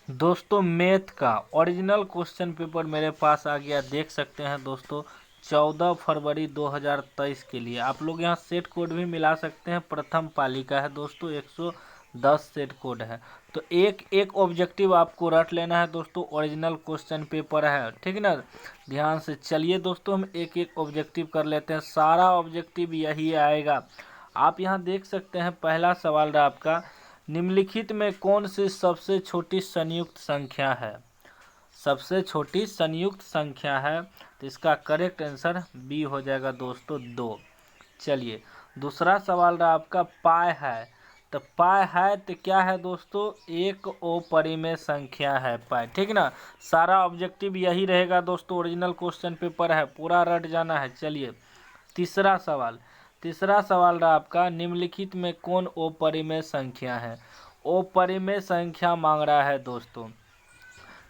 दोस्तों मैथ का original question paper मेरे पास आ गया, देख सकते हैं दोस्तों। 14 फरवरी 2023 के लिए आप लोग यहाँ सेट कोड भी मिला सकते हैं। प्रथम पाली का है दोस्तों, 110 सेट कोड है। तो एक एक ऑब्जेक्टिव आपको रट लेना है दोस्तों। ओरिजिनल क्वेश्चन पेपर है, ठीक ना। ध्यान से चलिए दोस्तों, हम एक एक ऑब्जेक्टिव कर लेते हैं। सारा ऑब्जेक्टिव यही आएगा। आप यहाँ देख सकते हैं, पहला सवाल रहा आपका, निम्नलिखित में कौन सी सबसे छोटी संयुक्त संख्या है। सबसे छोटी संयुक्त संख्या है, तो इसका करेक्ट आंसर बी हो जाएगा दोस्तों, 2। चलिए दूसरा सवाल रहा आपका, पाई है। तो पाई है तो क्या है दोस्तों, एक अपरिमेय संख्या है पाई, ठीक ना। सारा ऑब्जेक्टिव यही रहेगा दोस्तों। ओरिजिनल क्वेश्चन पेपर है, पूरा रट जाना है। चलिए तीसरा सवाल, तीसरा सवाल रहा आपका, निम्नलिखित में कौन अपरिमेय संख्या है। अपरिमेय संख्या मांग रहा है दोस्तों,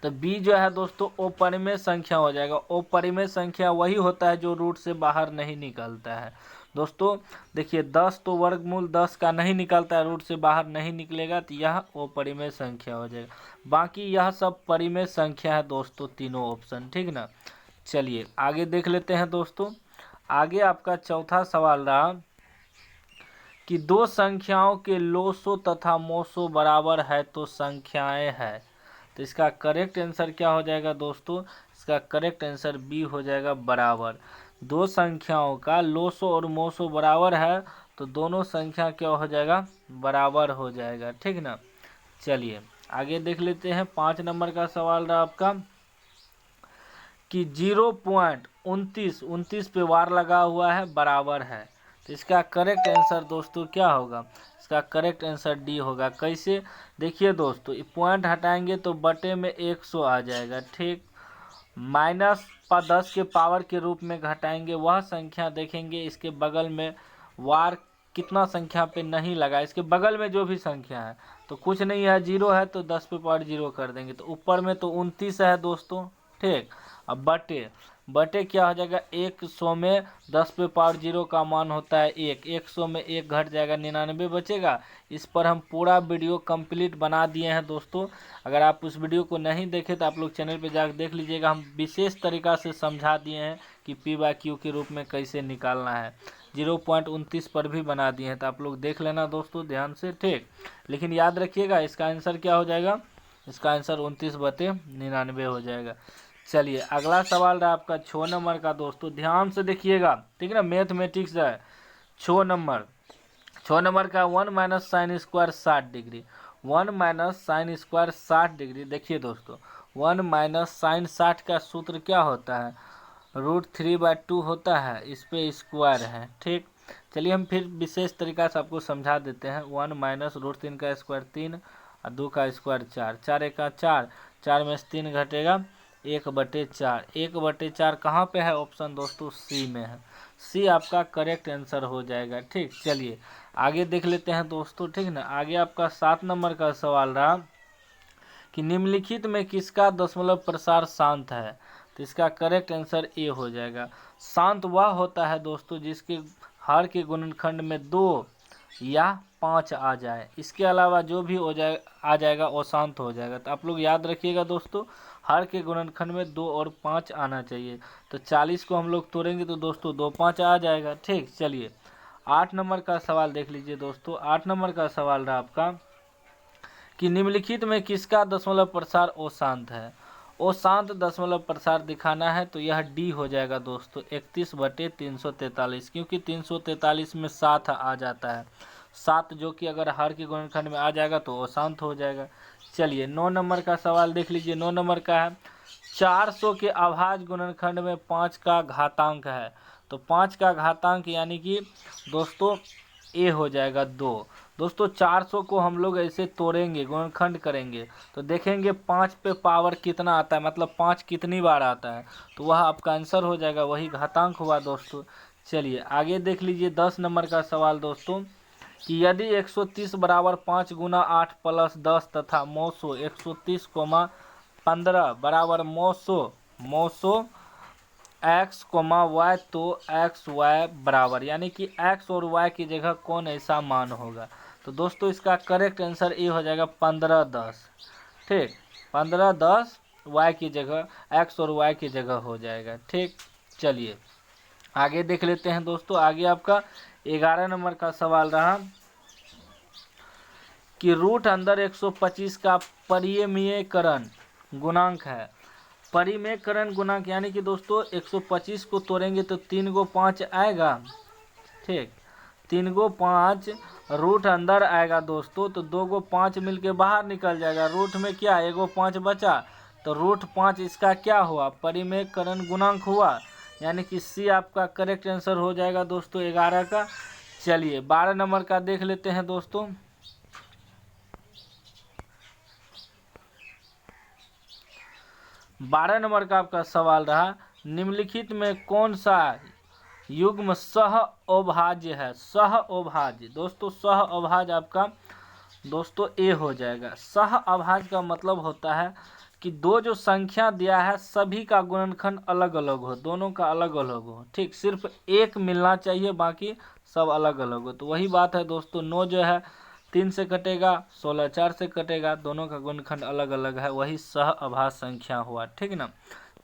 तो बी जो है दोस्तों अपरिमेय संख्या हो जाएगा। अपरिमेय संख्या वही होता है जो रूट से बाहर नहीं निकलता है दोस्तों। देखिए 10 तो वर्गमूल 10 का नहीं निकलता है, रूट से बाहर नहीं निकलेगा, तो यह अपरिमेय संख्या हो जाएगा। बाकी यह सब परिमेय संख्या है दोस्तों, तीनों ऑप्शन, ठीक ना। चलिए आगे देख लेते हैं दोस्तों। आगे आपका चौथा सवाल रहा कि दो संख्याओं के लोसो तथा मोसो बराबर है तो संख्याएं है। तो इसका करेक्ट आंसर क्या हो जाएगा दोस्तों, इसका करेक्ट आंसर बी हो जाएगा, बराबर। दो संख्याओं का लोसो और मोसो बराबर है, तो दोनों संख्या क्या हो जाएगा, बराबर हो जाएगा, ठीक ना। चलिए आगे देख लेते हैं। 5 नंबर का सवाल रहा आपका कि 0.29 पे वार लगा हुआ है, बराबर है। तो इसका करेक्ट आंसर दोस्तों क्या होगा, इसका करेक्ट आंसर डी होगा। कैसे, देखिए दोस्तों, पॉइंट हटाएंगे तो बटे में 100 आ जाएगा, ठीक। माइनस 10 के पावर के रूप में घटाएंगे, वह संख्या देखेंगे इसके बगल में वार कितना संख्या पे नहीं लगा, इसके बगल में जो भी संख्या है, तो कुछ नहीं है, 0 है तो 10 पे पावर 0 कर देंगे, तो ऊपर में तो 29 है दोस्तों, ठीक। अब बटे, बटे क्या हो जाएगा, 100 में 10 पे पावर 0 का मान होता है 1, 100 में 1 घट जाएगा, 99 बचेगा। इस पर हम पूरा वीडियो कंप्लीट बना दिए हैं दोस्तों। अगर आप उस वीडियो को नहीं देखे तो आप लोग चैनल पे जाकर देख लीजिएगा। हम विशेष तरीका से समझा दिए हैं कि पी बाई क्यू के रूप में कैसे निकालना है। 0.29 पर भी बना दिए हैं, तो आप लोग देख लेना दोस्तों ध्यान से, ठीक। लेकिन याद रखिएगा इसका आंसर क्या हो जाएगा, इसका आंसर 29/99 हो जाएगा। चलिए अगला सवाल रहा आपका 6 नंबर का दोस्तों, ध्यान से देखिएगा, ठीक है ना। मैथमेटिक्स है, 6 नंबर का 1 minus sine square 60 degree. 1 minus sine square 60 degree. देखिए दोस्तों 1 माइनस साइन 60 का सूत्र क्या होता है, √3/2 होता है, इस पे स्क्वायर है, ठीक। चलिए हम फिर विशेष तरीका से आपको समझा देते हैं। 1 माइनस √3 का स्क्वायर 3 और 2 का स्क्वायर 4, 4 एका 4, 4 में से 3 घटेगा, 1/4। 1/4 कहाँ पे है, ऑप्शन दोस्तों सी में है। सी आपका करेक्ट आंसर हो जाएगा, ठीक। चलिए आगे देख लेते हैं दोस्तों, ठीक ना। आगे आपका 7 नंबर का सवाल रहा कि निम्नलिखित में किसका दशमलव प्रसार शांत है। तो इसका करेक्ट आंसर ए हो जाएगा। शांत वह होता है दोस्तों जिसके हर के गुणनखंड में 2 या 5 आ जाए, इसके अलावा जो भी आ जाएगा वो शांत हो जाएगा। तो आप लोग याद रखिएगा दोस्तों, हर के गुणनखंड में 2 और 5 आना चाहिए। तो 40 को हम लोग तोड़ेंगे तो दोस्तों 2 5 आ जाएगा, ठीक। चलिए 8 नंबर का सवाल देख लीजिए दोस्तों। 8 नंबर का सवाल रहा आपका कि निम्नलिखित में किसका दशमलव प्रसार अशांत है। अशांत दशमलव प्रसार दिखाना है तो यह डी हो जाएगा दोस्तों, 31/343, क्योंकि 343 में 7 आ जाता है। 7 जो कि अगर हर के गुणनखंड में आ जाएगा तो अशांत हो जाएगा। चलिए 9 नंबर का सवाल देख लीजिए। 9 नंबर का है, 400 के अभाज्य गुणनखंड में 5 का घातांक है। तो 5 का घातांक यानी कि दोस्तों ए हो जाएगा 2। दोस्तों 400 को हम लोग ऐसे तोड़ेंगे, गुणनखंड करेंगे, तो देखेंगे 5 पे पावर कितना आता है, मतलब 5 कितनी बार आता है, तो वह आपका आंसर हो जाएगा, वही घातांक हुआ दोस्तों। चलिए आगे देख लीजिए 10 नंबर का सवाल दोस्तों कि यदि 130 बराबर 5 गुना 8 प्लस 10 तथा मौसो 130, 15 बराबर मौसो एक्स कोमा वाई, तो एक्स वाई बराबर, यानी कि एक्स और वाई की जगह कौन ऐसा मान होगा। तो दोस्तों इसका करेक्ट आंसर ए हो जाएगा 15 10, ठीक। 15 10 y की जगह x और y की जगह हो जाएगा। ठीक, चलिए आगे देख लेते हैं दोस्तों। आगे आपका 11 नंबर का सवाल रहा कि रूट अंदर 125 का परिमेयकरण गुणांक है। परिमेयकरण गुणांक यानी कि दोस्तों 125 को तोड़ेंगे तो 3 गो 5 आएगा। ठीक, 3 गो 5 रूट अंदर आएगा दोस्तों, तो 2 गो 5 मिलके बाहर निकल जाएगा। रूट में क्या 1 गो 5 बचा, तो रूट 5 इसका क्या हुआ, परिमेयकरण गुणांक हुआ, यानी कि सी आपका करेक्ट आंसर हो जाएगा दोस्तों 11 का। चलिए 12 नंबर का देख लेते हैं दोस्तों। 12 नंबर का आपका सवाल रहा, निम्नलिखित में कौन सा युग्म सह अवभाज्य है। सह अवभाज्य दोस्तों, सह अवभाज्य आपका दोस्तों ए हो जाएगा। सह अवभाज्य का मतलब होता है कि दो जो संख्या दिया है सभी का गुणनखंड अलग अलग हो, दोनों का अलग अलग हो। ठीक, सिर्फ एक मिलना चाहिए, बाकी सब अलग अलग हो। तो वही बात है दोस्तों, 9 जो है 3 से कटेगा, 16 4 से कटेगा, दोनों का गुणनखंड अलग अलग है, वही सह अभाज्य संख्या हुआ। ठीक ना,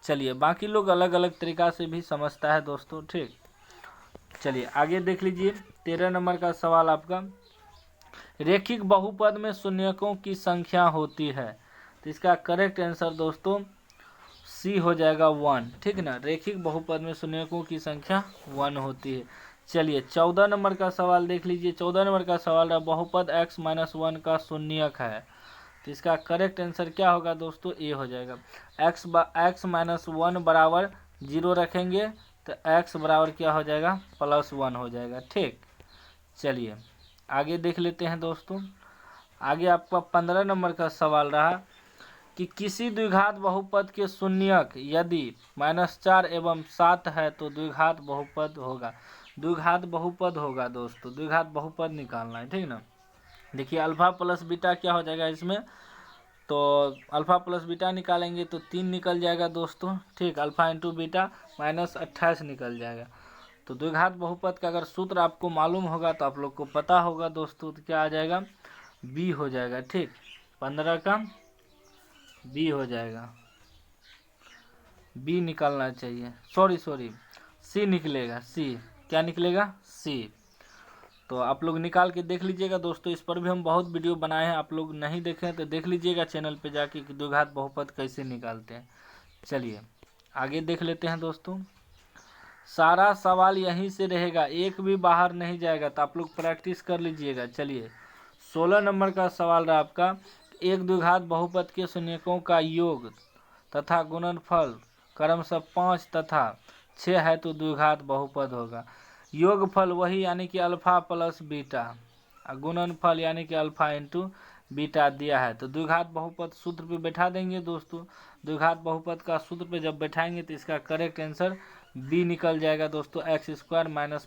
चलिए बाकी लोग अलग अलग तरीका से भी समझता है दोस्तों। ठीक, चलिए आगे देख लीजिए 13 नंबर का सवाल आपका, रेखिक बहुपद में शून्यकों की संख्या होती है। तो इसका करेक्ट आंसर दोस्तों सी हो जाएगा 1। ठीक ना, रेखिक बहुपद में शून्यकों की संख्या 1 होती है। चलिए 14 नंबर का सवाल देख लीजिए। 14 नंबर का सवाल है, बहुपद x - 1 का शून्यक है। तो इसका करेक्ट आंसर क्या होगा दोस्तों, ए हो जाएगा। x - 1 बराबर 0 रखेंगे तो x बराबर क्या हो जाएगा, +1 हो जाएगा। ठीक, चलिए आगे देख लेते हैं दोस्तों। आगे आपका 15 नंबर का सवाल रहा कि किसी द्विघात बहुपद के शून्यक यदि -4 एवं 7 है तो द्विघात बहुपद होगा। द्विघात बहुपद होगा दोस्तों, द्विघात बहुपद निकालना है। ठीक ना, देखिए अल्फा प्लस बीटा क्या हो जाएगा इसमें, तो अल्फा प्लस बीटा निकालेंगे तो 3 निकल जाएगा दोस्तों। ठीक, अल्फा इंटू बीटा -28 निकल जाएगा। तो द्विघात बहुपद का अगर सूत्र आपको मालूम होगा तो आप लोग को पता होगा दोस्तों, तो क्या आ जाएगा, बी हो जाएगा। ठीक, 15 का बी हो जाएगा, बी निकालना चाहिए, सॉरी सी निकलेगा, सी क्या निकलेगा, सी। तो आप लोग निकाल के देख लीजिएगा दोस्तों, इस पर भी हम बहुत वीडियो बनाए हैं, आप लोग नहीं देखे तो देख लीजिएगा चैनल पे जाके कि द्विघात बहुपद कैसे निकालते हैं। चलिए आगे देख लेते हैं दोस्तों। सारा सवाल यहीं से रहेगा, एक भी बाहर नहीं जाएगा, तो आप लोग प्रैक्टिस कर लीजिएगा। चलिए 16 नंबर का सवाल रहा आपका, एक द्विघात बहुपद के शून्यकों का योग तथा गुणनफल क्रमशः 5 तथा 6 है तो द्विघात बहुपद होगा। योगफल वही यानी कि अल्फा प्लस बीटा, गुणनफल यानी कि अल्फा इंटू बीटा दिया है। तो द्विघात बहुपद सूत्र पे बैठा देंगे दोस्तों। द्विघात बहुपद का सूत्र पे जब बैठाएंगे तो इसका करेक्ट आंसर बी निकल जाएगा दोस्तों, x² -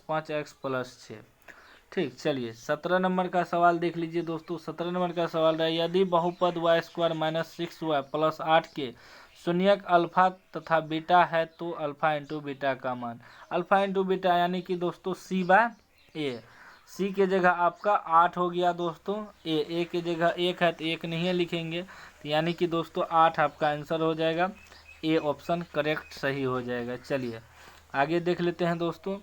5x + 6। ठीक, चलिए 17 नंबर का सवाल देख लीजिए दोस्तों। 17 नंबर का सवाल है, यदि बहुपद y² - 6y + 8 के शून्यक अल्फा तथा बीटा है तो अल्फा इंटू बीटा का मान। अल्फा इंटू बीटा यानी कि दोस्तों c/a, सी के जगह आपका 8 हो गया दोस्तों, ए के जगह 1 है तो 1 नहीं लिखेंगे, तो यानी कि दोस्तों 8 आपका आंसर हो जाएगा, ए ऑप्शन करेक्ट सही हो जाएगा। चलिए आगे देख लेते हैं दोस्तों।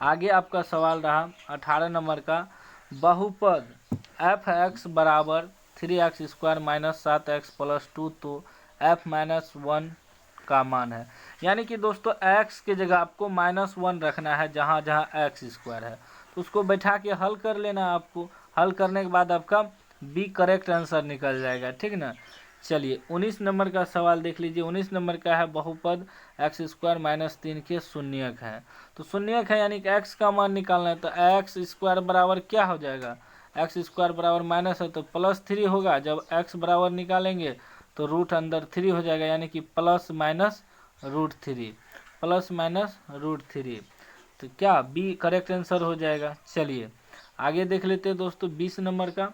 आगे आपका सवाल रहा 18 नंबर का, बहुपद f(x) बराबर 3x² - 7x + 2 तो f - 1 का मान है। यानी कि दोस्तों x के जगह आपको -1 रखना है, जहाँ जहाँ x² है तो उसको बैठा के हल कर लेना आपको। हल करने के बाद आपका बी करेक्ट आंसर निकल जाएगा। ठीक ना, चलिए 19 नंबर का सवाल देख लीजिए। 19 नंबर का है, बहुपद x² - 3 के शून्यक है। तो शून्यक है यानी कि x का मान निकालना है, तो x² बराबर क्या हो जाएगा, x² बराबर माइनस है तो +3 होगा। जब x बराबर निकालेंगे तो रूट अंदर 3 हो जाएगा, यानी कि ±√3, ±√3। तो क्या बी करेक्ट आंसर हो जाएगा। चलिए आगे देख लेते हैं दोस्तों 20 नंबर का।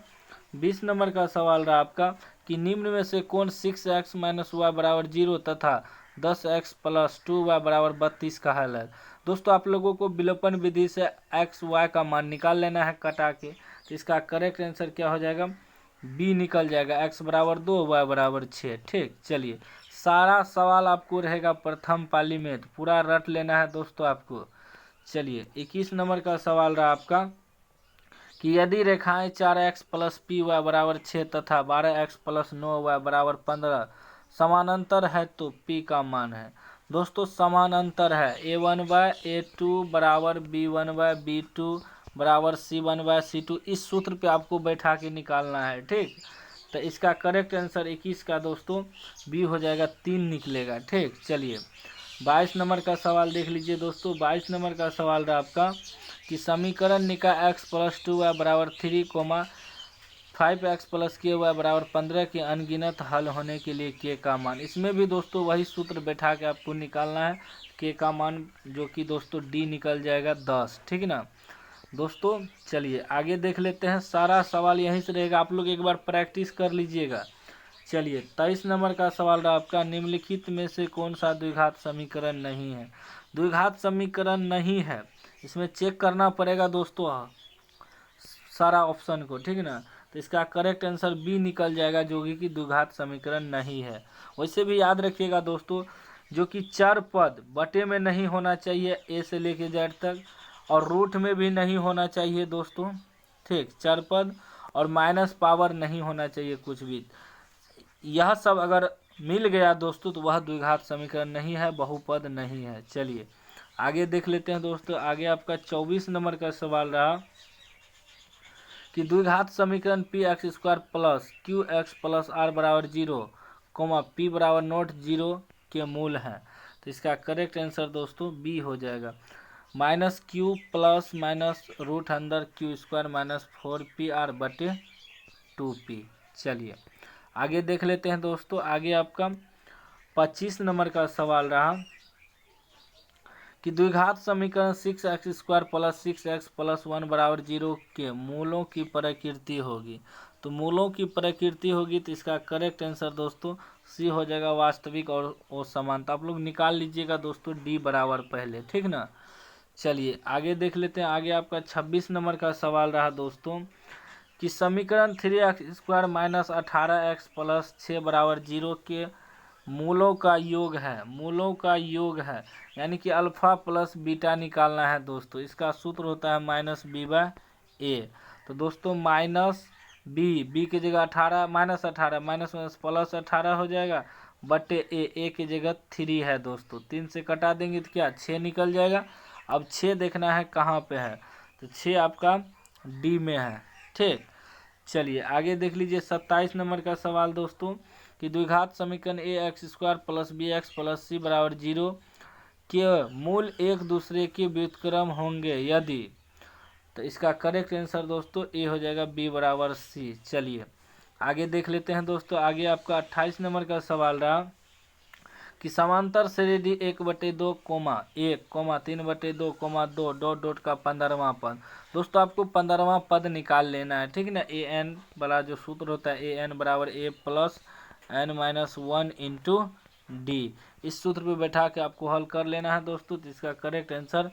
20 नंबर का सवाल रहा आपका कि निम्न में से कौन 6x - y बराबर 0 तथा 10x + 2y बराबर 32 का हल है। दोस्तों आप लोगों को विलोपन विधि से x y का मान निकाल लेना है कटा के। तो इसका करेक्ट आंसर क्या हो जाएगा, बी निकल जाएगा, x बराबर 2 y बराबर 6। ठीक, चलिए सारा सवाल आपको रहेगा प्रथम पाली में, तो पूरा रट लेना है दोस्तों आपको। चलिए 21 नंबर का सवाल रहा आपका कि यदि रेखाएं 4x प्लस पी वाई बराबर 6 तथा 12x प्लस 9y बराबर 15 समानांतर है तो p का मान है। दोस्तों समानांतर है, a1/a2 बराबर b1/b2 बराबर c1/c2, इस सूत्र पे आपको बैठा के निकालना है। ठीक, तो इसका करेक्ट आंसर 21 का दोस्तों बी हो जाएगा, 3 निकलेगा। ठीक, चलिए 22 नंबर का सवाल देख लीजिए दोस्तों। 22 नंबर का सवाल रहा आपका कि समीकरण निकाय x प्लस 2y बराबर 3 5x प्लस के वाई बराबर 15 के अनगिनत हल होने के लिए के का मान। इसमें भी दोस्तों वही सूत्र बैठा के आपको निकालना है, के का मान जो कि दोस्तों डी निकल जाएगा 10। ठीक ना दोस्तों, चलिए आगे देख लेते हैं। सारा सवाल यहीं से रहेगा, आप लोग एक बार प्रैक्टिस कर लीजिएगा। चलिए 23 नंबर का सवाल रहा आपका, निम्नलिखित में से कौन सा द्विघात समीकरण नहीं है। द्विघात समीकरण नहीं है, इसमें चेक करना पड़ेगा दोस्तों सारा ऑप्शन को। ठीक ना, तो इसका करेक्ट आंसर बी निकल जाएगा, जो कि द्विघात समीकरण नहीं है। वैसे भी याद रखिएगा दोस्तों, जो कि चर पद बटे में नहीं होना चाहिए ए से लेके जेड तक, और रूट में भी नहीं होना चाहिए दोस्तों। ठीक, चर पद और माइनस पावर नहीं होना चाहिए कुछ भी। यह सब अगर मिल गया दोस्तों तो वह द्विघात समीकरण नहीं है, बहुपद नहीं है। चलिए आगे देख लेते हैं दोस्तों। आगे आपका 24 नंबर का सवाल रहा कि द्विघात समीकरण p x square plus q x plus r बराबर 0 पी बराबर नॉट 0 के मूल हैं। तो इसका करेक्ट आंसर दोस्तों बी हो जाएगा, minus q plus minus root अंदर क्यू स्क्वायर माइनस 4pr बटे 2p। चलिए आगे देख लेते हैं दोस्तों। आगे आपका 25 नंबर का सवाल रहा कि द्विघात समीकरण 6x square plus 6x plus 1 बराबर 0 के मूलों की प्रकृति होगी। तो मूलों की प्रकृति होगी, तो इसका करेक्ट आंसर दोस्तों सी हो जाएगा, वास्तविक और समानता। आप लोग निकाल लीजिएगा दोस्तों डी बराबर पहले। ठीक ना, चलिए आगे देख लेते हैं। आगे आपका 26 नंबर का सवाल रहा दोस्तों कि समीकरण 3x square minus 18x plus 6 बराबर 0 के मूलों का योग है। मूलों का योग है यानी कि अल्फा प्लस बीटा निकालना है दोस्तों। इसका सूत्र होता है माइनस b/a। तो दोस्तों माइनस बी की जगह 18 माइनस 18 माइनस माइनस प्लस 18 हो जाएगा बटे ए की जगह 3 है दोस्तों। 3 से कटा देंगे तो क्या 6 निकल जाएगा। अब 6 देखना है कहाँ पे है, तो 6 आपका डी में है। ठीक, चलिए आगे देख लीजिए 27 नंबर का सवाल दोस्तों कि द्विघात समीकरण a x square plus b x plus c बराबर 0 के मूल एक दूसरे के व्युत्क्रम होंगे यदि। तो इसका करेक्ट आंसर दोस्तों ए हो जाएगा, बी बराबर सी। चलिए आगे देख लेते हैं दोस्तों। आगे आपका 28 नंबर का सवाल रहा कि समांतर श्रेणी 1/2 1 3/2 2 डॉट डॉट का 15वां पद। दोस्तों आपको 15वां पद निकाल लेना है। ठीक ना, ए एन वाला जो सूत्र होता है, ए एन बराबर a plus n minus 1 into d, इस सूत्र पे बैठा के आपको हल कर लेना है दोस्तों। तो इसका करेक्ट आंसर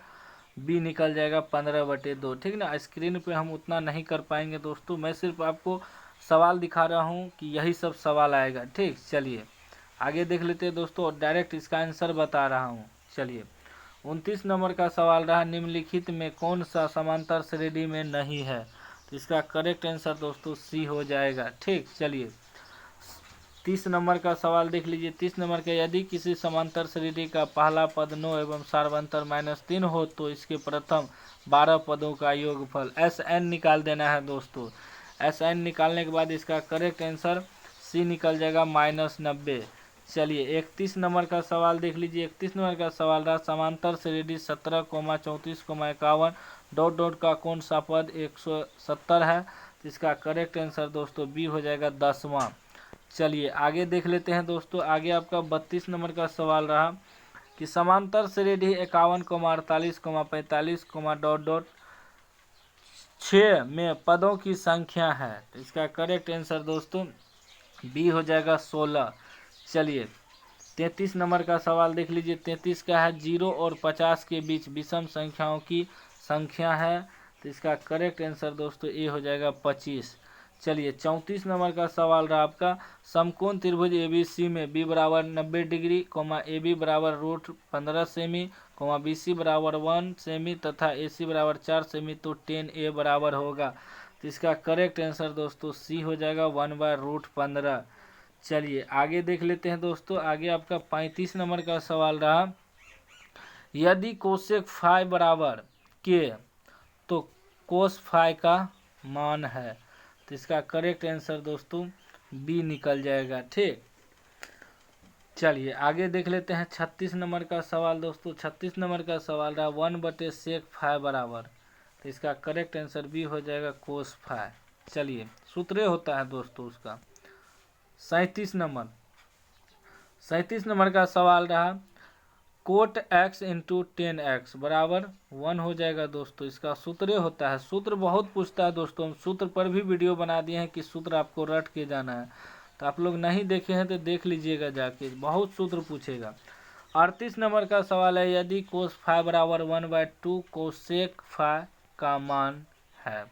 बी निकल जाएगा, 15/2। ठीक ना, स्क्रीन पे हम उतना नहीं कर पाएंगे दोस्तों, मैं सिर्फ आपको सवाल दिखा रहा हूँ कि यही सब सवाल आएगा। ठीक, चलिए आगे देख लेते हैं दोस्तों, और डायरेक्ट इसका आंसर बता रहा हूँ। चलिए 29 नंबर का सवाल रहा, निम्नलिखित में कौन सा समांतर श्रेणी में नहीं है। तो इसका करेक्ट आंसर दोस्तों सी हो जाएगा। ठीक, चलिए 30 नंबर का सवाल देख लीजिए। 30 नंबर का, यदि किसी समांतर श्रेणी का पहला पद 9 एवं सार्वंतर -3 हो तो इसके प्रथम 12 पदों का योगफल SN निकाल देना है दोस्तों। SN निकालने के बाद इसका करेक्ट आंसर सी निकल जाएगा, -90। चलिए 31 नंबर का सवाल देख लीजिए। 31 नंबर का सवाल रहा, समांतर श्रेणी 17, 34, 51 डॉट डॉट का कौन सा पद 170 है। तो इसका करेक्ट आंसर दोस्तों बी हो जाएगा, 10वां। चलिए आगे देख लेते हैं दोस्तों। आगे आपका 32 नंबर का सवाल रहा कि समांतर श्रेणी 51, 48, 45, डॉट डॉट 6 में पदों की संख्या है। तो इसका करेक्ट आंसर दोस्तों बी हो जाएगा, 16। चलिए 33 नंबर का सवाल देख लीजिए। 33 का है 0 और 50 के बीच विषम संख्याओं की संख्या है। तो इसका करेक्ट आंसर दोस्तों ए हो जाएगा, 25। चलिए 34 नंबर का सवाल रहा आपका, समकोण त्रिभुज ABC में B बराबर 90 डिग्री, AB बराबर रूट 15 सेमी, BC बराबर 1 सेमी तथा AC बराबर 4 सेमी, तो 10A बराबर होगा। तो इसका करेक्ट आंसर दोस्तों C हो जाएगा 1/√15। चलिए आगे देख लेते हैं दोस्तों। आगे आपका 35 नंबर का सवाल रहा, यदि कोसेक फाई बराबर के तो कोस फाई का मान है। तो इसका करेक्ट आंसर दोस्तों बी निकल जाएगा। ठीक, चलिए आगे देख लेते हैं 36 नंबर का सवाल दोस्तों। 36 नंबर का सवाल रहा 1/सेक फाई बराबर, तो इसका करेक्ट आंसर बी हो जाएगा कोस फाई। चलिए सूत्र होता है दोस्तों उसका। 37 नंबर का सवाल रहा, कोट x इंटू 10x बराबर 1 हो जाएगा दोस्तों। इसका सूत्र होता है, सूत्र बहुत पूछता है दोस्तों, हम सूत्र पर भी वीडियो बना दिए हैं कि सूत्र आपको रट के जाना है। तो आप लोग नहीं देखे हैं तो देख लीजिएगा जाके, बहुत सूत्र पूछेगा। 38 नंबर का सवाल है, यदि कोस फाई बराबर 1/2 कोसेक फाई का मान है।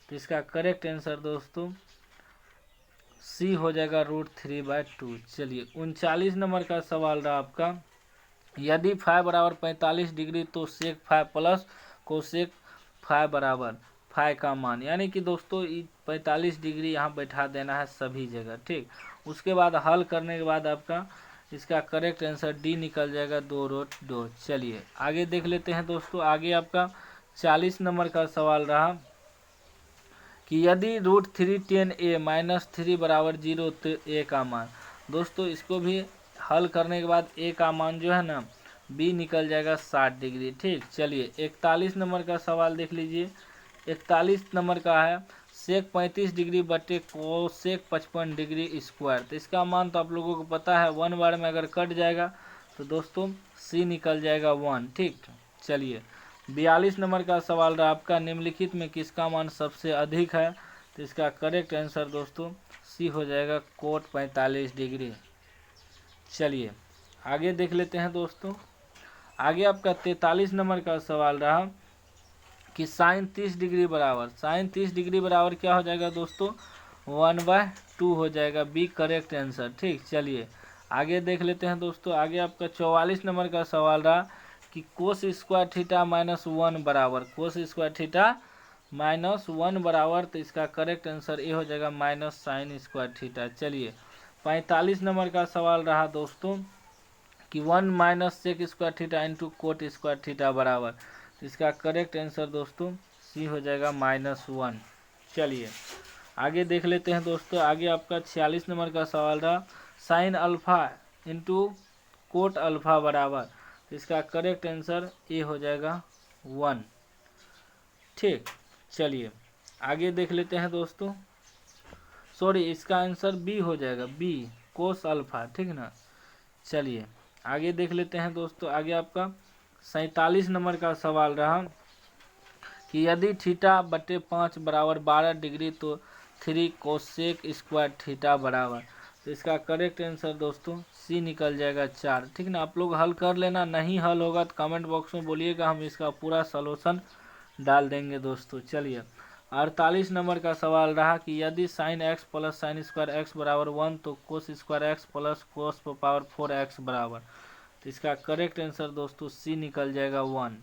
तो इसका करेक्ट आंसर दोस्तों सी हो जाएगा √3/2। चलिए 39 नंबर का सवाल रहा आपका, यदि फाई बराबर 45 डिग्री तो sec phi plus cosec phi बराबर फाई का मान, यानी कि दोस्तों 45 डिग्री यहाँ बैठा देना है सभी जगह। ठीक, उसके बाद हल करने के बाद आपका इसका करेक्ट आंसर डी निकल जाएगा 2√2। चलिए आगे देख लेते हैं दोस्तों। आगे आपका 40 नंबर का सवाल रहा कि यदि √3 10A - 3 बराबर 0 तो ए का मान। दोस्तों इसको भी हल करने के बाद ए का मान जो है ना बी निकल जाएगा 60 डिग्री। ठीक, चलिए 41 नंबर का सवाल देख लीजिए। 41 नंबर का है, सेक 35 डिग्री बटे कोसेक 55 डिग्री स्क्वायर। तो इसका मान तो आप लोगों को पता है, 1 बार में अगर कट जाएगा तो दोस्तों सी निकल जाएगा 1। ठीक, चलिए 42 नंबर का सवाल रहा आपका, निम्नलिखित में किसका मान सबसे अधिक है। तो इसका करेक्ट आंसर दोस्तों सी हो जाएगा कोट 45 डिग्री। चलिए आगे देख लेते हैं दोस्तों। आगे आपका 43 नंबर का सवाल रहा कि साइन 30 डिग्री बराबर, साइन 30 डिग्री बराबर क्या हो जाएगा दोस्तों 1/2 हो जाएगा, बी करेक्ट आंसर। ठीक, चलिए आगे देख लेते हैं दोस्तों। आगे आपका 44 नंबर का सवाल रहा कि कोस स्क्वायर थीटा -1 बराबर, कोस स्क्वायर थीटा -1 बराबर, तो इसका करेक्ट आंसर ये हो जाएगा माइनस साइन स्क्वायर थीटा। चलिए 45 नंबर का सवाल रहा दोस्तों कि 1 - sec square theta into cot square theta बराबर, तो इसका करेक्ट आंसर दोस्तों सी हो जाएगा -1। चलिए आगे देख लेते हैं दोस्तों। आगे आपका 46 नंबर का सवाल रहा sine alpha into coat alpha बराबर, तो इसका करेक्ट आंसर ए हो जाएगा 1। ठीक, चलिए आगे देख लेते हैं दोस्तों। सॉरी, इसका आंसर बी हो जाएगा, बी कोस अल्फा। ठीक ना, चलिए आगे देख लेते हैं दोस्तों। आगे आपका 47 नंबर का सवाल रहा कि यदि थीटा बटे 5 बराबर 12 डिग्री तो 3 कोसेक स्क्वायर थीटा बराबर, तो इसका करेक्ट आंसर दोस्तों सी निकल जाएगा 4। ठीक ना, आप लोग हल कर लेना, नहीं हल होगा तो कमेंट बॉक्स में बोलिएगा, हम इसका पूरा सलूशन डाल देंगे दोस्तों। चलिए 48 नंबर का सवाल रहा कि यदि sine x plus sine square x बराबर 1 तो cos square x plus cos power 4x बराबर, तो इसका करेक्ट आंसर दोस्तों सी निकल जाएगा 1।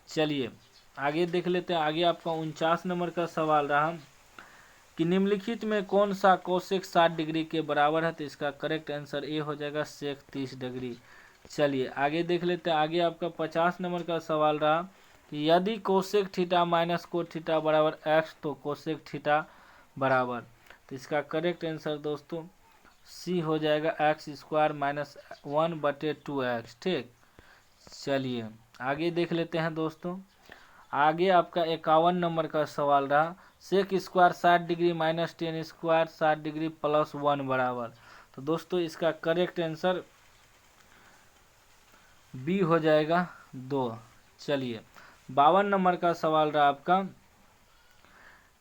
चलिए आगे देख लेते हैं। आगे आपका 49 नंबर का सवाल रहा कि निम्नलिखित में कौन सा कोसेक 60 डिग्री के बराबर है। तो इसका करेक्ट आंसर ए हो जाएगा सेक 30 डिग्री। चलिए आगे देख लेते हैं। आगे आपका 50 नंबर का सवाल रहा कि यदि cosec theta minus cot theta बराबर x तो कोसेक थीटा बराबर, तो इसका करेक्ट आंसर दोस्तों सी हो जाएगा x² - 1/2x। ठीक, चलिए आगे देख लेते हैं दोस्तों। आगे आपका 51 नंबर का सवाल रहा sec square 60 degree minus 10 square 60 degree plus 1 बराबर, तो दोस्तों इसका करेक्ट आंसर बी हो जाएगा 2। चलिए 52 नंबर का सवाल रहा आपका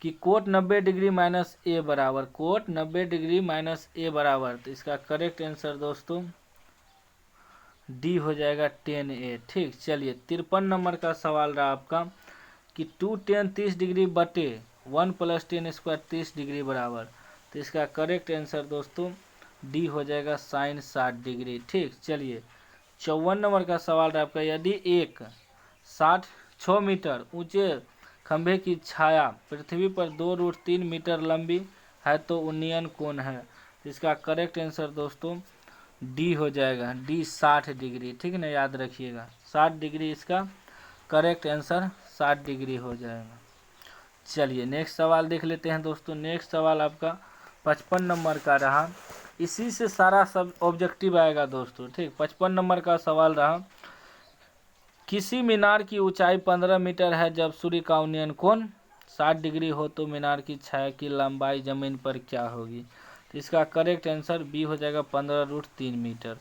कि कोट 90 डिग्री माइनस ए बराबर, कोट 90 डिग्री माइनस ए बराबर, तो इसका करेक्ट आंसर दोस्तों डी हो जाएगा 10A। ठीक, चलिए 53 नंबर का सवाल रहा आपका कि 2 tan 30 डिग्री बटे 1 + 10 स्क्वायर 30 डिग्री बराबर, तो इसका करेक्ट आंसर दोस्तों डी हो जाएगा साइन 60 डिग्री। ठीक, चलिए 54 नंबर का सवाल है आपका, यदि एक 6 मीटर ऊंचे खंभे की छाया पृथ्वी पर 2√3 मीटर लंबी है तो उन्नयन कोण है, तो इसका करेक्ट आंसर दोस्तों डी हो जाएगा, डी 60 डिग्री। ठीक है ना, याद रखिएगा 60 डिग्री इसका करेक्ट आंसर 60 डिग्री हो जाएगा। चलिए नेक्स्ट सवाल देख लेते हैं दोस्तों। नेक्स्ट सवाल आपका 55 नंबर का रहा, इसी से सारा सब ऑब्जेक्टिव आएगा दोस्तों। ठीक, 55 नंबर का सवाल रहा, किसी मीनार की ऊंचाई 15 मीटर है जब सूर्य का उन्नयन कोण 60 डिग्री हो तो मीनार की छाया की लंबाई जमीन पर क्या होगी, तो इसका करेक्ट आंसर बी हो जाएगा 15√3 मीटर।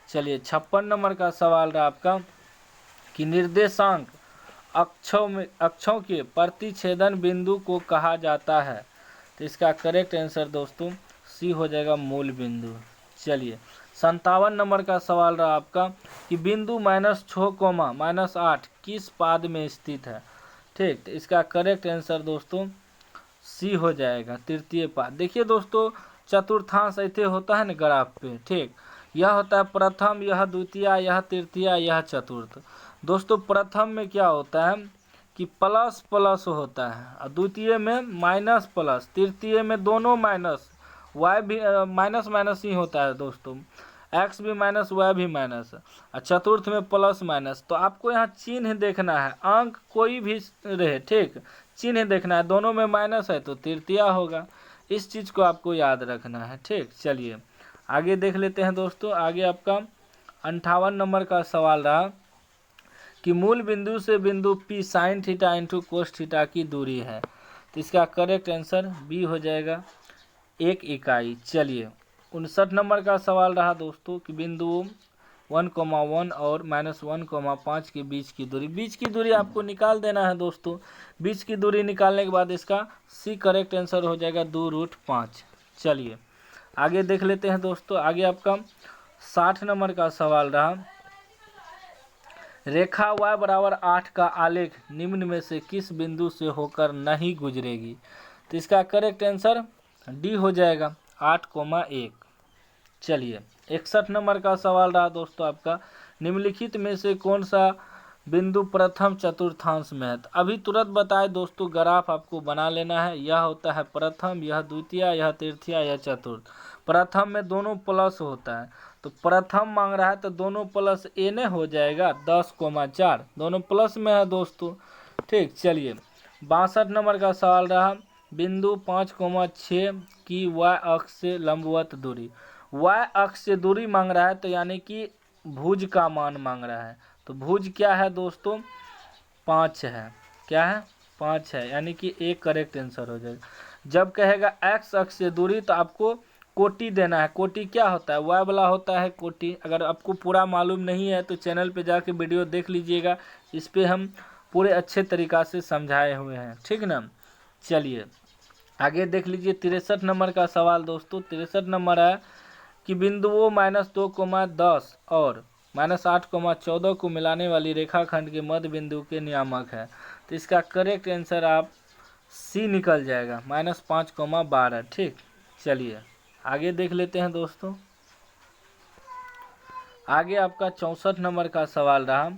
चलिए 56 नंबर का सवाल रहा आपका कि निर्देशांक अक्षों के प्रतिच्छेदन बिंदु को कहा जाता है, तो इसका करेक्ट आंसर दोस्तों सी हो जाएगा मूल बिंदु। चलिए 57 नंबर का सवाल रहा आपका कि बिंदु -6, -8 किस पाद में स्थित है। ठीक, तो इसका करेक्ट आंसर दोस्तों सी हो जाएगा तृतीय पाद। देखिए दोस्तों चतुर्थांश ऐसे होता है ना ग्राफ पे। ठीक, यह होता है प्रथम, यह द्वितीय, यह तृतीय, यह चतुर्थ। दोस्तों प्रथम में क्या होता है कि प्लस प्लस होता है, और द्वितीय में माइनस प्लस, तृतीय में दोनों माइनस, वाई भी माइनस माइनस ही होता है दोस्तों, एक्स भी माइनस वाई भी माइनस, और चतुर्थ में प्लस माइनस। तो आपको यहाँ चिन्ह देखना है, अंक कोई भी रहे, ठीक, चिन्ह देखना है, दोनों में माइनस है तो तृतीय होगा। इस चीज़ को आपको याद रखना है। ठीक, चलिए आगे देख लेते हैं दोस्तों। आगे आपका 58 नंबर का सवाल रहा कि मूल बिंदु से बिंदु P sin theta into cos theta की दूरी है, तो इसका करेक्ट आंसर बी हो जाएगा 1 इकाई। चलिए 59 नंबर का सवाल रहा दोस्तों कि बिंदु 1,1 और -1,5 के बीच की दूरी आपको निकाल देना है दोस्तों। बीच की दूरी निकालने के बाद इसका सी करेक्ट आंसर हो जाएगा 2√5। चलिए आगे देख लेते हैं दोस्तों। आगे आपका 60 नंबर का सवाल रहा, रेखा y बराबर 8 का आलेख निम्न में से किस बिंदु से होकर नहीं गुजरेगी, तो इसका करेक्ट आंसर डी हो जाएगा 8,1। चलिए 61 नंबर का सवाल रहा दोस्तों आपका, निम्नलिखित में से कौन सा बिंदु प्रथम चतुर्थांश में है। तो अभी तुरंत बताए दोस्तों, ग्राफ आपको बना लेना है। यह होता है प्रथम, यह द्वितीय, यह तृतीय, यह चतुर्थ। प्रथम में दोनों प्लस होता है, तो प्रथम मांग रहा है तो दोनों प्लस ए ने हो जाएगा 10,4, दोनों प्लस में है दोस्तों। ठीक, चलिए 62 नंबर का सवाल रहा, बिंदु 5,6 की y अक्ष से लंबवत दूरी। y अक्ष से दूरी मांग रहा है तो यानी कि भुज का मान मांग रहा है। तो भुज क्या है दोस्तों 5 है, क्या है 5 है, यानी कि एक करेक्ट आंसर हो जाएगा। जब कहेगा x अक्ष से दूरी तो आपको कोटि देना है। कोटि क्या होता है, y वाला होता है कोटि। अगर आपको पूरा मालूम नहीं है तो चैनल पे जाके वीडियो देख लीजिएगा, इस पे हम पूरे अच्छे तरीक़ा से समझाए हुए हैं। ठीक ना, चलिए आगे देख लीजिए 63 नंबर का सवाल दोस्तों। 63 नंबर है कि बिंदुओं -2,10 और -8,14 को मिलाने वाली रेखाखंड के मध्य बिंदु के नियामक है, तो इसका करेक्ट आंसर आप सी निकल जाएगा -5,12। ठीक, चलिए आगे देख लेते हैं दोस्तों। आगे आपका 64 नंबर का सवाल रहा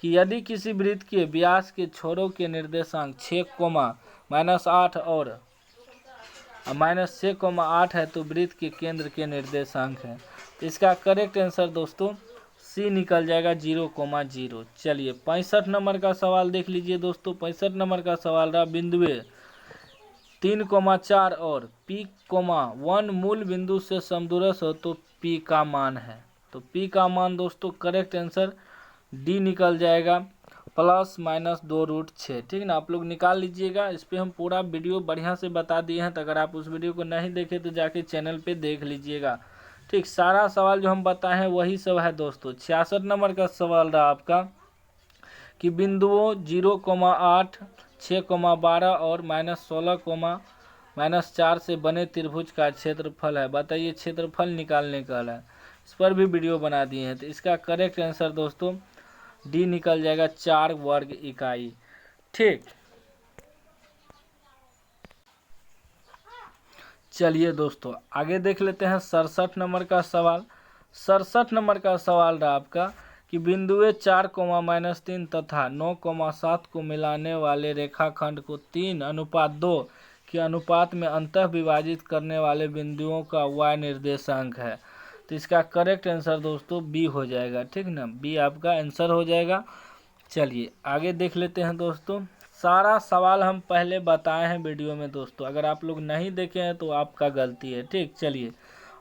कि यदि किसी वृत्त के व्यास के छोरों के निर्देशांक 6, -8 और -6,8 है तो वृत्त के केंद्र के निर्देशांक है, तो इसका करेक्ट आंसर दोस्तों सी निकल जाएगा 0,0। चलिए 65 नंबर का सवाल देख लीजिए दोस्तों। 65 नंबर का सवाल रहा, बिंदुए 3,4 और P,1 मूल बिंदु से समदूरस्थ हो तो P का मान है, तो P का मान दोस्तों करेक्ट आंसर डी निकल जाएगा ±2√6। ठीक ना, आप लोग निकाल लीजिएगा। इस पर हम पूरा वीडियो बढ़िया से बता दिए हैं, तो अगर आप उस वीडियो को नहीं देखे तो जाके चैनल पे देख लीजिएगा। ठीक, सारा सवाल जो हम बताए हैं वही सब है दोस्तों। 66 नंबर का सवाल रहा आपका कि बिंदुओं 0,8, 6,12 और -16,-4 से बने त्रिभुज का क्षेत्रफल है, बताइए क्षेत्रफल निकालने का है। इस पर भी वीडियो बना दिए हैं, तो इसका करेक्ट आंसर दोस्तों डी निकल जाएगा 4 वर्ग इकाई। ठीक, चलिए दोस्तों आगे देख लेते हैं 67 नंबर का सवाल। 67 नंबर का सवाल रहा आपका कि बिंदुए 4, -3 तथा 9, 7 को मिलाने वाले रेखाखंड को 3:2 के अनुपात में अंतः विभाजित करने वाले बिंदुओं का y निर्देशांक है। तो इसका करेक्ट आंसर दोस्तों बी हो जाएगा, ठीक ना, बी आपका आंसर हो जाएगा। चलिए आगे देख लेते हैं दोस्तों। सारा सवाल हम पहले बताए हैं वीडियो में दोस्तों, अगर आप लोग नहीं देखे हैं तो आपका गलती है, ठीक। चलिए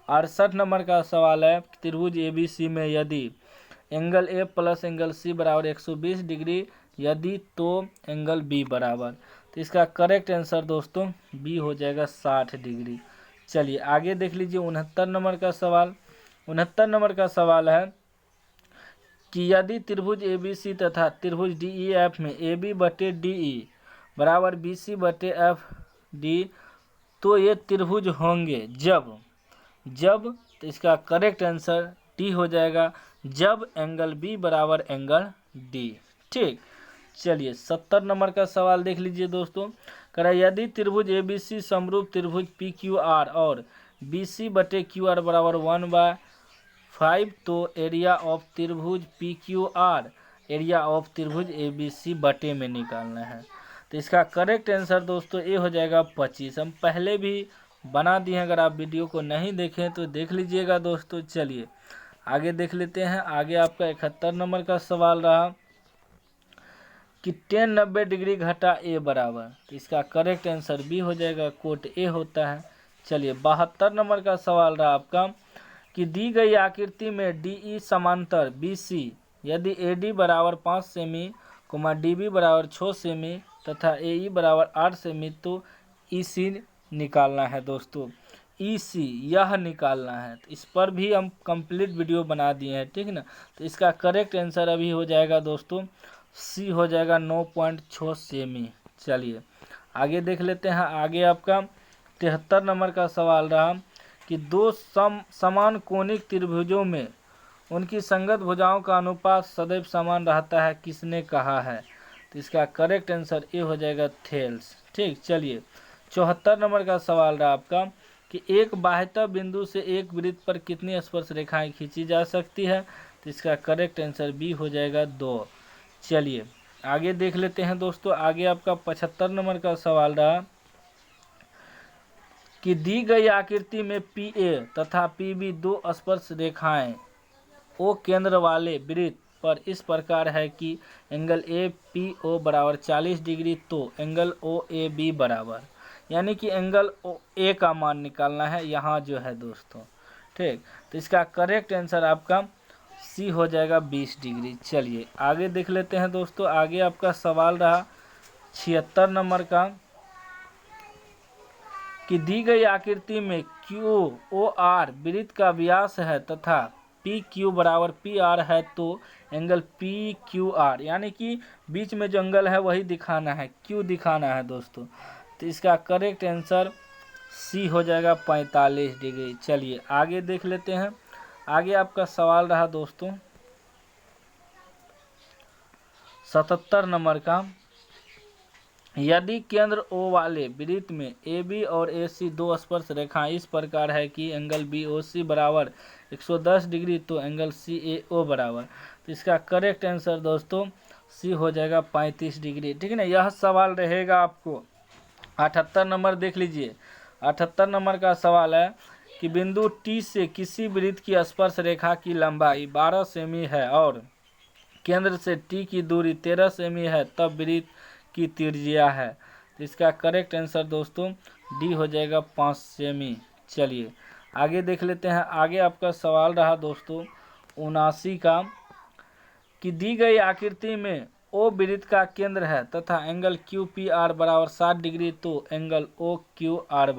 68 नंबर का सवाल है, त्रिभुज ABC में यदि angle A plus angle C बराबर 120 डिग्री यदि तो एंगल B बराबर, तो इसका करेक्ट आंसर दोस्तों बी हो जाएगा 60 डिग्री। चलिए आगे देख लीजिए 69 नंबर का सवाल। 69 नंबर का सवाल है कि यदि त्रिभुज ABC तथा त्रिभुज DEF में AB बटे DE बराबर BC बटे FD तो ये त्रिभुज होंगे जब तो इसका करेक्ट आंसर डी हो जाएगा, जब एंगल B बराबर एंगल D, ठीक। चलिए 70 नंबर का सवाल देख लीजिए दोस्तों। कह रहा है यदि त्रिभुज ABC समरूप त्रिभुज PQR और BC बटे QR बराबर 1/5 तो एरिया ऑफ त्रिभुज PQR एरिया ऑफ त्रिभुज ABC बटे में निकालना है। तो इसका करेक्ट आंसर दोस्तों ए हो जाएगा 25। हम पहले भी बना दिए हैं, अगर आप वीडियो को नहीं देखें तो देख लीजिएगा दोस्तों। चलिए आगे देख लेते हैं। आगे आपका 71 नंबर का सवाल रहा कि tan 90 डिग्री घटा ए बराबर, तो इसका करेक्ट आंसर बी हो जाएगा, कोट ए होता है। चलिए 72 नंबर का सवाल रहा आपका कि दी गई आकृति में DE समांतर BC यदि AD बराबर 5 सेमी, DB बराबर 6 सेमी तथा AE बराबर 8 सेमी तो EC निकालना है दोस्तों। EC यह निकालना है, तो इस पर भी हम कंप्लीट वीडियो बना दिए हैं, ठीक ना। तो इसका करेक्ट आंसर अभी हो जाएगा दोस्तों सी हो जाएगा 9.6 सेमी। चलिए आगे देख लेते हैं। आगे आपका 73 नंबर का सवाल रहा कि दो समान कोणिक त्रिभुजों में उनकी संगत भुजाओं का अनुपात सदैव समान रहता है, किसने कहा है। तो इसका करेक्ट आंसर ए हो जाएगा थेल्स, ठीक। चलिए 74 नंबर का सवाल रहा आपका कि एक बाह्यतः बिंदु से एक वृत्त पर कितनी स्पर्श रेखाएं खींची जा सकती है। तो इसका करेक्ट आंसर बी हो जाएगा 2। चलिए आगे देख लेते हैं दोस्तों। आगे आपका 75 नंबर का सवाल रहा कि दी गई आकृति में PA तथा PB दो स्पर्श रेखाएं O केंद्र वाले वृत्त पर इस प्रकार है कि एंगल APO बराबर 40 डिग्री तो एंगल OAB बराबर, यानी कि एंगल A का मान निकालना है यहाँ जो है दोस्तों, ठीक। तो इसका करेक्ट आंसर आपका सी हो जाएगा 20 डिग्री। चलिए आगे देख लेते हैं दोस्तों। आगे आपका सवाल रहा 76 नंबर का कि दी गई आकृति में QOR वृत्त का व्यास है तथा PQ बराबर PR है तो एंगल PQR, यानी कि बीच में जो एंगल है वही दिखाना है, Q दिखाना है दोस्तों। तो इसका करेक्ट आंसर सी हो जाएगा 45 डिग्री। चलिए आगे देख लेते हैं। आगे आपका सवाल रहा दोस्तों 77 नंबर का, यदि केंद्र O वाले वृत्त में AB और AC दो स्पर्श रेखाएं इस प्रकार है कि एंगल BOC बराबर 110 डिग्री तो एंगल CAO बराबर, तो इसका करेक्ट आंसर दोस्तों सी हो जाएगा 35 डिग्री, ठीक है ना। यह सवाल रहेगा आपको 78 नंबर देख लीजिए। 78 नंबर का सवाल है कि बिंदु T से किसी वृत्त की स्पर्श रेखा की लंबाई 12 सेमी है और केंद्र से T की दूरी 13 सेमी है, तब वृत्त की त्रिज्या है। तो इसका करेक्ट आंसर दोस्तों डी हो जाएगा 5 सेमी। चलिए आगे देख लेते हैं। आगे आपका सवाल रहा दोस्तों 79 का कि दी गई आकृति में O वृत्त का केंद्र है तथा एंगल QPR बराबर 60 डिग्री तो एंगल OQR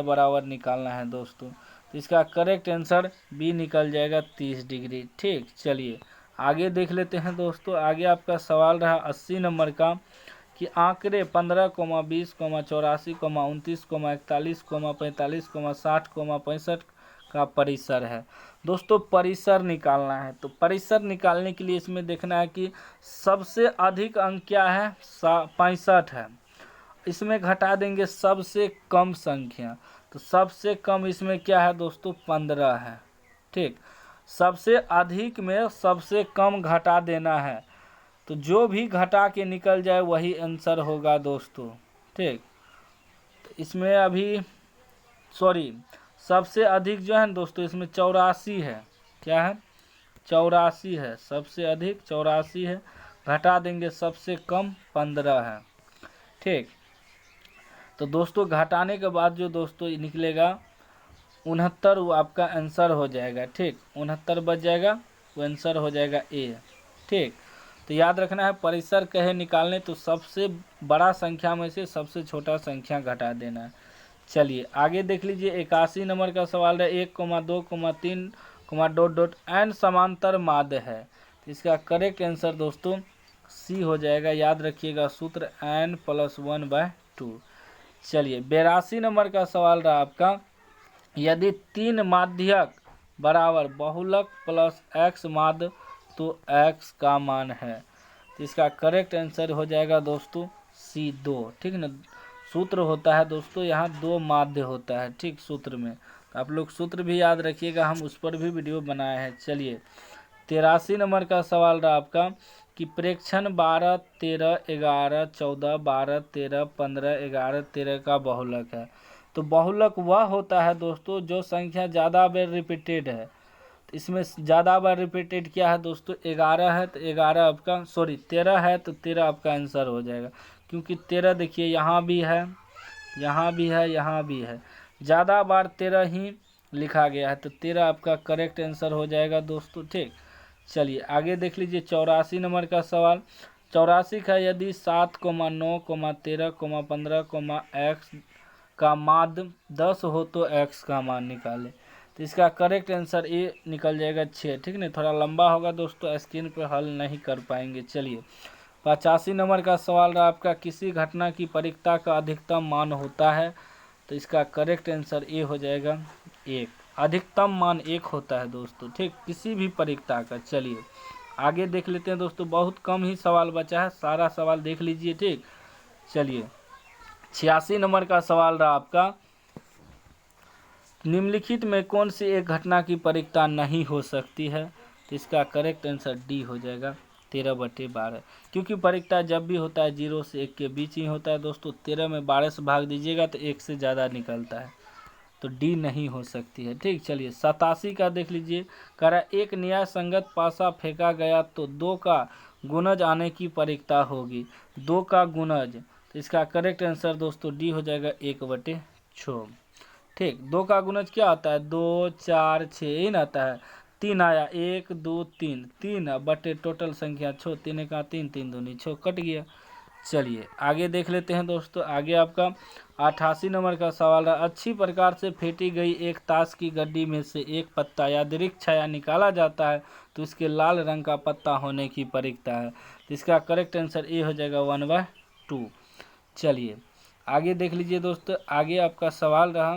बराबर निकालना है दोस्तों। तो इसका करेक्ट आंसर बी निकल जाएगा 30 डिग्री, ठीक। चलिए आगे देख लेते हैं दोस्तों। आगे आपका सवाल रहा 80 नंबर का कि आंकड़े 15, 20, 84, 29, 41, 45, 60, 65 का परिसर है दोस्तों। परिसर निकालना है, तो परिसर निकालने के लिए इसमें देखना है कि सबसे अधिक अंक क्या है 65 है। इसमें घटा देंगे सबसे कम संख्या, तो सबसे कम इसमें क्या है दोस्तों 15 है। ठीक, सबसे अधिक में सबसे कम घटा देना है, तो जो भी घटा के निकल जाए वही आंसर होगा दोस्तों। ठीक, तो इसमें अभी सबसे अधिक जो है ना दोस्तों इसमें 84 है। क्या है? 84 है, सबसे अधिक 84 है, घटा देंगे सबसे कम 15 है। ठीक, तो दोस्तों घटाने के बाद जो दोस्तों निकलेगा 69, वो आपका आंसर हो जाएगा। ठीक, 69 बच जाएगा, वो आंसर हो जाएगा ए। ठीक, तो याद रखना है परिसर कहे निकालने तो सबसे बड़ा संख्या में से सबसे छोटा संख्या घटा देना है। चलिए आगे देख लीजिए 81 नंबर का सवाल है 1,2,3,... एन समांतर माध्य है, तो इसका करेक्ट आंसर दोस्तों सी हो जाएगा। याद रखिएगा सूत्र n+1/2। चलिए 82 नंबर का सवाल रहा आपका, यदि 3 माध्यक बराबर बहुलक प्लस x माध्य तो x का मान है, तो इसका करेक्ट आंसर हो जाएगा दोस्तों सी 2। ठीक ना, सूत्र होता है दोस्तों यहाँ 2 माध्य होता है। ठीक, सूत्र में तो आप लोग सूत्र भी याद रखिएगा, हम उस पर भी वीडियो बनाए हैं। चलिए 83 नंबर का सवाल रहा आपका कि प्रेक्षण 12, 13, 11, 14, 12, 13, 15, 11, 13 का बहुलक है। तो बहुलक वह होता है दोस्तों जो संख्या ज़्यादा बार रिपीटेड है। तो इसमें ज़्यादा बार रिपीटेड क्या है दोस्तों 11 है, तो 11 आपका 13 है, तो 13 आपका आंसर हो जाएगा। क्योंकि 13 देखिए यहाँ भी है, यहाँ भी है, यहाँ भी है, ज़्यादा बार 13 ही लिखा गया है, तो 13 आपका करेक्ट आंसर हो जाएगा दोस्तों। ठीक, चलिए आगे देख लीजिए 84 नंबर का सवाल। 84 का यदि 7, 9, 13, 15, x का माध्य 10 हो तो x का मान निकालें, तो इसका करेक्ट आंसर ए निकल जाएगा 6। ठीक नहीं, थोड़ा लंबा होगा दोस्तों, स्क्रीन पे हल नहीं कर पाएंगे। चलिए 85 नंबर का सवाल रहा आपका, किसी घटना की परिक्ता का अधिकतम मान होता है, तो इसका करेक्ट आंसर ए हो जाएगा 1। अधिकतम मान 1 होता है दोस्तों। ठीक, किसी भी परिक्ता का। चलिए आगे देख लेते हैं दोस्तों, बहुत कम ही सवाल बचा है, सारा सवाल देख लीजिए। ठीक, चलिए 86 नंबर का सवाल रहा आपका, निम्नलिखित में कौन सी एक घटना की परिक्ता नहीं हो सकती है, तो इसका करेक्ट आंसर डी हो जाएगा 13/12। क्योंकि परिक्ता जब भी होता है 0 से 1 के बीच ही होता है दोस्तों। 13 में 12 से भाग दीजिएगा तो 1 से ज़्यादा निकलता है, तो डी नहीं हो सकती है। ठीक, चलिए 87 का देख लीजिए, कह रहा एक न्याय संगत पासा फेंका गया तो 2 का गुणज आने की परिक्ता होगी। 2 का गुणज, तो इसका करेक्ट आंसर दोस्तों डी हो जाएगा 1/6। ठीक, 2 का गुणज क्या आता है 2, 4, 6 इन आता है। 3 आया 1, 2, 3, 3 बटे टोटल संख्या 6, 3 का 3, 3 दूनी 6 कट गया। चलिए आगे देख लेते हैं दोस्तों, आगे आपका 88 नंबर का सवाल है, अच्छी प्रकार से फेंटी गई एक ताश की गड्डी में से एक पत्ता या दीर्घ छाया निकाला जाता है तो इसके लाल रंग का पत्ता होने की परिक्ता है, तो इसका करेक्ट आंसर ए हो जाएगा 1/2। चलिए आगे देख लीजिए दोस्तों, आगे आपका सवाल रहा